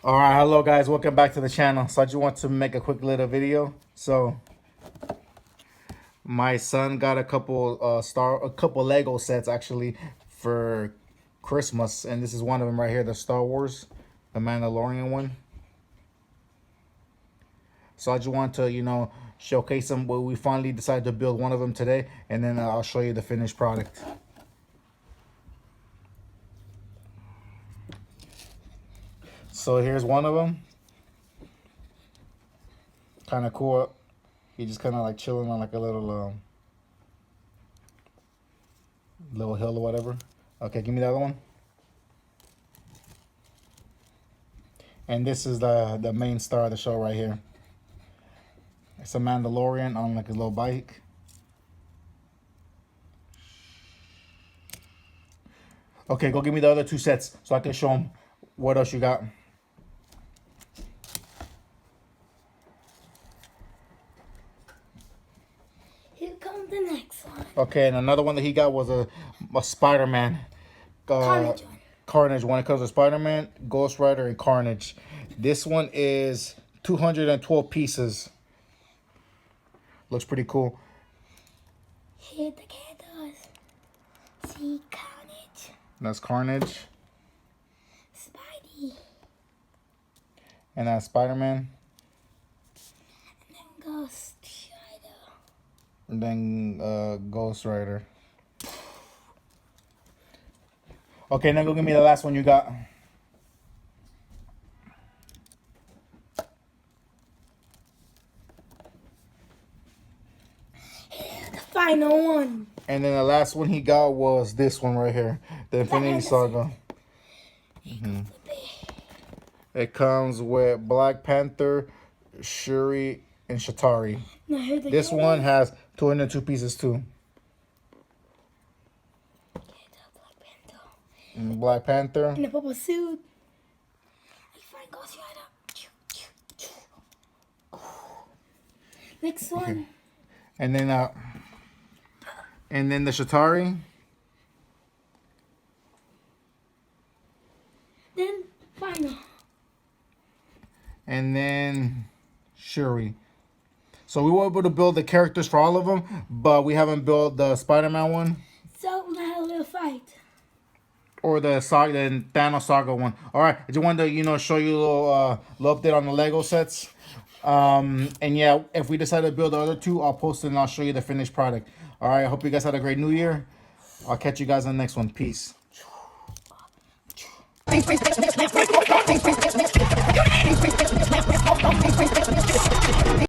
All right, hello guys, welcome back to the channel. So I just want to make a quick little video. So my son got a couple Lego sets actually for Christmas, and this is one of them right here, the Star Wars, the Mandalorian one. So I just want to, showcase them. Well, we finally decided to build one of them today, and then I'll show you the finished product. So here's one of them. Kind of cool. He just kind of like chilling on like a little hill or whatever. Okay, give me the other one. And this is the main star of the show right here. It's a Mandalorian on like a little bike. Okay, go give me the other two sets so I can show them what else you got. Here comes the next one. Okay, and another one that he got was a Spider-Man. Carnage one. It comes with Spider-Man, Ghost Rider, and Carnage. This one is 212 pieces. Looks pretty cool. Here the cat does. See Carnage. That's Carnage. Spidey. And that's Spider-Man. And then Ghost Rider. And then Ghost Rider. Okay, now go give me the last one you got. The final one. And then the last one he got was this one right here, the Infinity Saga. It comes with Black Panther, Shuri, and Shatari. This one has 202 pieces too. And Black Panther. In the purple suit. I find Ghost Rider. Next one. And then the Shatari. Then final. And then Shuri. So we were able to build the characters for all of them, but we haven't built the Spider-Man one. So we're gonna have a little fight. Or the Saga, the Thanos Saga one. All right, I just wanted to, show you a little update on the Lego sets. And yeah, if we decide to build the other two, I'll post it and I'll show you the finished product. All right, I hope you guys had a great New Year. I'll catch you guys on the next one. Peace.